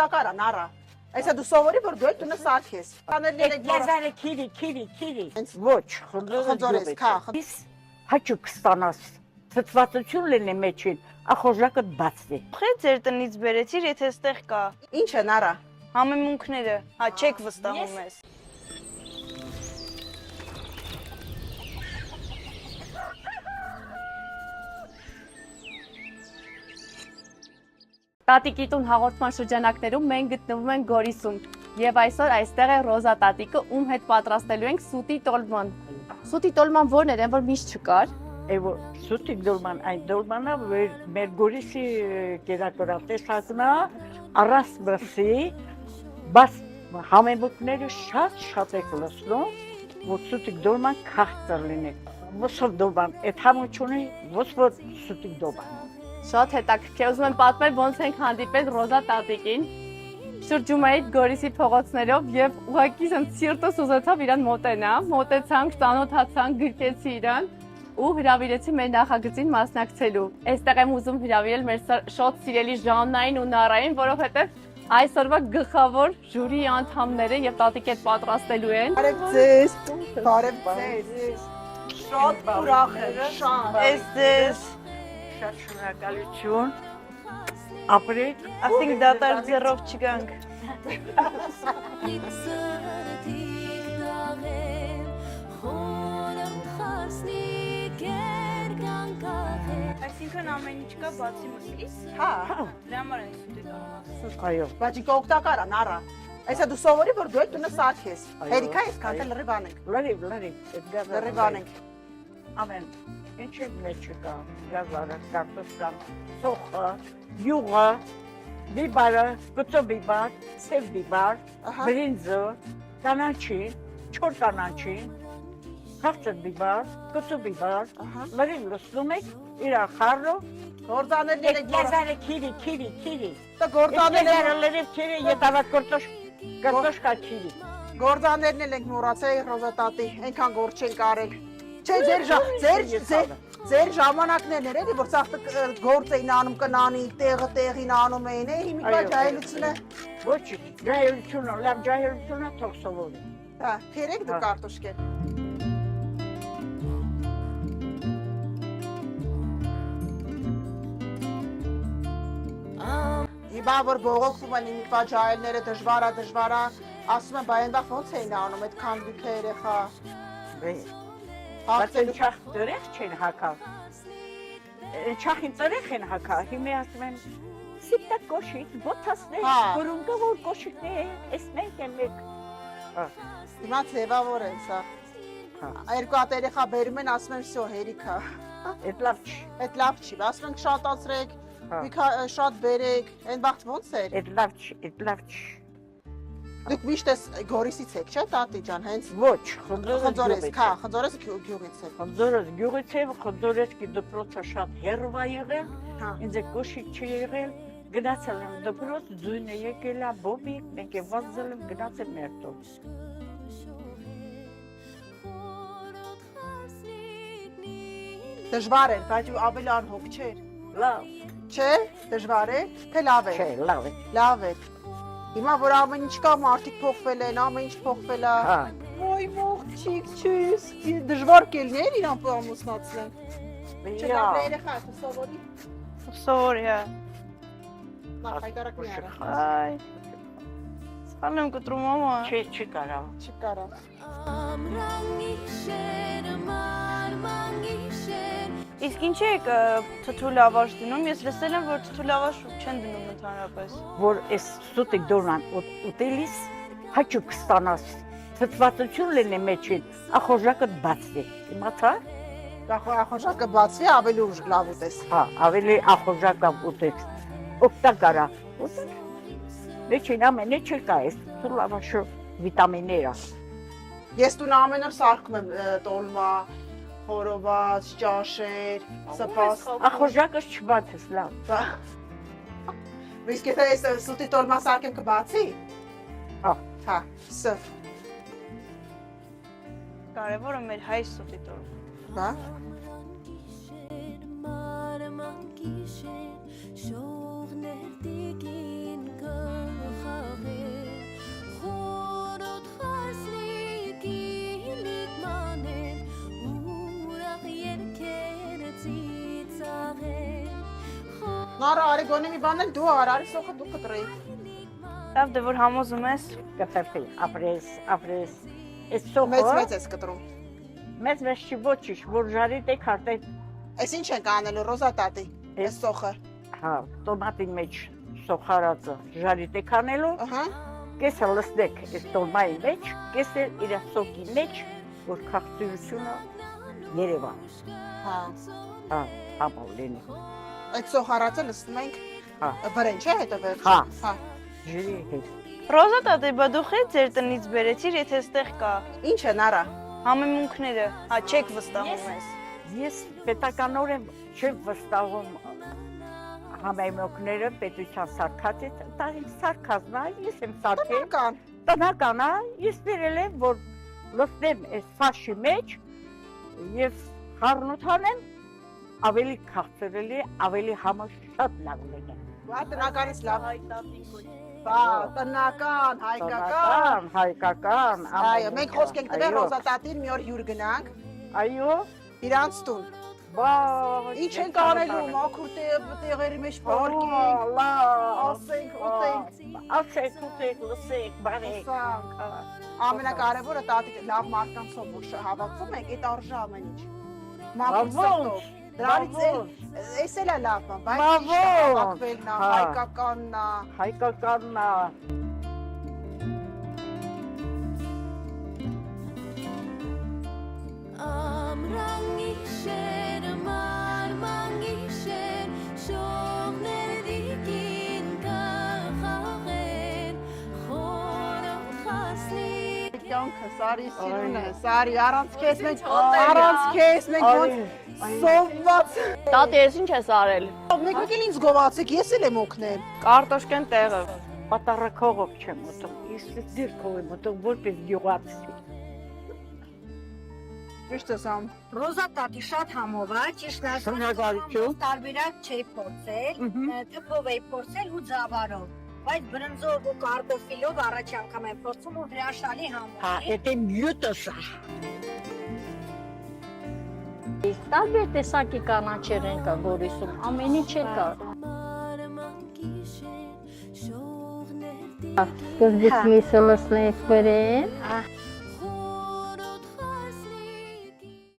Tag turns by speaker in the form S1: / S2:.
S1: օգտակար է, նառա։ Այսա դու սովորի, որ դու այդ տունը սարքես։
S2: Գազարը քիրի։ Ոչ, խնդրես, քա։ Իս հաճուկ ստանաս։ Ծծվածություն լինի մեջին, ախորժակը բացվի։
S3: Խե ձեր տնից բերեցիր, եթե այստեղ կա։
S1: Ինչ է, նառա։
S3: Համեմունքները, հա, չեք վստահում ես։
S4: Տատիկի տուն հաղորդման շրջանակներում մենք գտնվում ենք Գորիսում եւ այսօր այստեղ է Ռոզա տատիկը, ում հետ պատրաստելու ենք սուտի տոլման։ Սուտի տոլման որն էր, որ միշտ չկար։
S2: Սուտի դոլման, այն դոլմանը մեր Գորիսի կերակրատեսակն է, առանց մսի, բայց համեմունքները շատ եք լսնում, որ սուտի դոլման քաղցր լինի։ Ոսով դոլման, այդ համությունը ոչ որ սուտի դոլման։
S4: Շատ հետաքրքիր, ուզում եմ պատմել ոնց ենք հանդիպել Ռոզա տատիկին։ Շրջում էի Գորիսի փողոցներով եւ ուղղակի սիրտս ուզեցավ իրան մոտենամ, մոտեցանք, ծանոթացանք, գրկեցի իրան ու հրավիրեցի մեր նախագծին մասնակցելու։ Այստեղ եմ ուզում հրավիրել մեր շատ սիրելի Ժաննային ու Նարային, որովհետեւ այսօրվա գլխավոր ժյուրի անդամները եւ տատիկի հետ պատրաստելու են։
S1: Բարև ձեզ։ Շատ ուրախ եմ, շատ։
S3: Ես ձեզ
S2: Շատ շնորհակալություն։ Ապրեք,
S3: ասենք դատար ձեռով չգանք։ Այսինքն ամեն ինչ կա բացի մսից։
S1: Հա,
S3: Դրա համար են սուտի տոլմանը։
S2: այո։
S1: բայց ինքը օգտակար է, նառա։ Այսա դու սովորի, որ դու այդ տունը սարքես։ Հերիքա այսքան թե լրիվ անենք։
S2: Լրիվ,
S1: Լրիվ անենք։
S2: ամեն ինչի մեջ կա, գազարը, կարտոֆիլան, սոխը, յուղը, բիբարը, կծո բիբար, սև բիբար, բրինձը, կանաչի, չոր կանաչի, քաղցր բիբար, կծո բիբար, լրիվ լցնում եք, իր խառնով,
S1: Գործաներն եք
S2: գազարը քիրի։
S1: Դա գործաներն
S2: լրիվ քիրի, ետավա կարտոշկա քիրի։
S1: Գործաներն ենք մոռացել Ռոզա տատի, այնքան գործ չենք արել։ Չէ, ձեր ժամանակներն էր էլի, որ սաղ գործ էին անում կնանի, տեղին անում էին, հիմիկվա ջահելությունը։
S2: Ոչ, ջահելությունը, լավ ջահելությունը թող սովորի։
S1: Հա, թերեք դու կարտոշկեն։ Հիմա որ բողոքվում են հիմիկվա ջահելները դժվար է, ասում են, բայ այնտեղ ոնց էին անում այդ քանդույթը երեխա։
S2: Բայց են չախ դրեղ չեն հակա, չախին ծրեղ են հակա, հիմի ասում են, սիպտա կոշիք, ոտասներ, որունգը որ կոշիքն է, ես մենք եմ մեկ։
S1: Հիմա ձևավոր են սա, երկու հատ երեխա բերում են, ասում են վսյո հերիքա։
S2: Էդ լավ չի։
S1: Էդ լավ չի, ասում ենք շատացրեք, շատ բերեք, այն վաղտ ոնց էր։
S2: Էդ լավ չի։
S1: Դուք միշտ ես Գորիսից եք, չէ՞ տատի ջան, հենց։
S2: Ոչ,
S1: Խնձորես գյուղից եք։
S2: Խնձորես գյուղից եմ, Խնձորեսկի դպրոցը շատ հեռու է եղել, ինձ է կոշիկ չի եղել, գնացել եմ դպրոց, ձույնը եկել է, բոբիկ, մենք եմ վազել եմ, գնացել մեր տուն։
S1: Դժվար էր, բայց ավելի անհոգ չէր։
S2: Լավ։
S1: Չէ, դժվար է, թե լավ է։
S2: Չէ, լավ է։
S1: Լավ է։ Հիմա որ ամեն ինչ կա, մարդիկ փոխվել են, ամեն ինչ փոխվել է։ Ոյ մողջիկ չես, դժվար կելներ իրան ամուսնացնեն։ Չէ, լավ երեխա, դու սովորի։
S3: Սովորի, հա։
S1: Նախայտարակ մի արա։
S3: Այ։ Սպան եմ կտրում ամա։
S2: Չի կարավ։
S1: Չի կարա։
S3: Իսկ ինչ եք թթու լավաշ դնում, ես լսել եմ, որ թթու լավաշ չեն դնում ընդհանրապես։
S2: Որ այս սուտի դորման ուտելիս հաճուկ ստանաս, ծծվածություն լինի մեջին, ախորժակը բացվի, իմացա՞։
S1: Ախորժակը բացվի, ավելի ուժ լավ ուտես։
S2: Հա, ավելի ախորժակը ուտես, օգտակար է, ուտես։ Մեջին ամենը չկա, այս թթու լավաշը վիտամիններ է։
S1: Ես տուն ամեն օր սարքում եմ տոլմա, խորոված, ճաշեր, սպաս։
S2: Ախորժակը չբացես, լավ։
S1: Իսկ եթե ես սուտի տոլմա սարքեմ կբացի։ Հա, սև։
S3: Կարևորը մեր հայ սուտի տոլմա։
S1: Հա։ Նարա արի գոնի մի բան էլ դու արի սոխը դու կտրի։
S3: Լավ, դե որ համոզում ես։
S2: կտրտի, ապրես։ Այս
S1: Մեծ
S2: սոխը
S1: ես կտրում։
S2: մեծ չի ոչինչ, որ ժարի դե քարտե,
S1: Այս ինչ ենք անելու Ռոզա տատի։ Այս սոխը։
S2: հա, տոմատի մեջ սոխարածը ժարի դե կանելու,
S1: Ահա։
S2: կեսը լստեք այս տոմայի մեջ, կեսը իր սոկի մեջ, որ քաղցրությունը Երևան,
S1: Հա։
S2: հա, ապալ լինի,
S1: Այդ սոխարածը լսում ենք։
S2: հա,
S1: Վրեն չէ հետո վերջ։
S2: Հա։
S1: Հա։
S2: ջրի հետ,
S3: Ռոզա տատի, բա դու խե ձեր տնից բերեցիր, եթե այստեղ կա։
S1: Ինչ է Նարա։
S3: Համեմունքները, հա, չեք վստահում ես։
S2: ես պետականորեն չեմ վստահում համեմունքները պետության սարքածից, դա իմ սարքածն է, ես եմ սարքել,
S1: Կան։
S2: տնական է, ես վերել եմ, որ լսնեմ այս ֆաշի մեջ և խառնութանեմ, ավելի քաղցրելի, ավելի համը շատ լավ լինի։
S1: Բա տնականից լավ։ Բա տնական, հայկական։
S2: Հայկական,
S1: Այո, մենք խոսք ենք տվել Ռոզա տատին մի օր հյուր գնանք
S2: Այո,
S1: իրանց տուն։
S2: բա,
S1: Ինչ ենք անելու, մաքուր տեղերի մեջ պարկենք, ասենք, ուտենք,
S2: ասեք, ուտեք, լսեք, բարեք,
S1: ամենակարևորը տատի լավ մարդկանցով որ հավաքվում ենք, այդ արժե ամեն ինչ։ Մաքուր
S2: Բավոն,
S1: սրտով։ Դրանից էս էլ է լավ բան, բայց
S2: Բավոն,
S1: ճիշտ հավաքվելն է,
S2: հա։
S1: հայկականն է։
S2: հայկականն է,
S1: Կյանքը, Սարի սիրուն է, Սարի առանց քեզ մենք ոնց սովված։
S4: Տատի, ես ինչ ես արել։
S1: Մեկ էլ ինձ գովացեք, ես էլ եմ օգնել։
S3: Կարտոշկեն տեղը։
S2: պատարակողով չեմ ուտում, ես դիրքով եմ ուտում, որպես գյուղացի։
S1: Ճիշտ ես ամ։
S5: Ռոզա տատի շատ համով է, ճիշտ է,
S2: Շնորհակալություն։
S5: տարբերակ չի փորձել, թփով էի փորձել ու ձավարով, բայց բրնձով ու կարտոֆիլով առաջ անգամ եմ փորձում ու հրաշալի համով
S2: Հա,
S5: է։
S2: это մյուտս է։
S6: Տարբեր տեսակի կանաչեր են կա Գորիսում, ամեն ինչ է կա։ Սկզբից միսը լսնեք բերեն,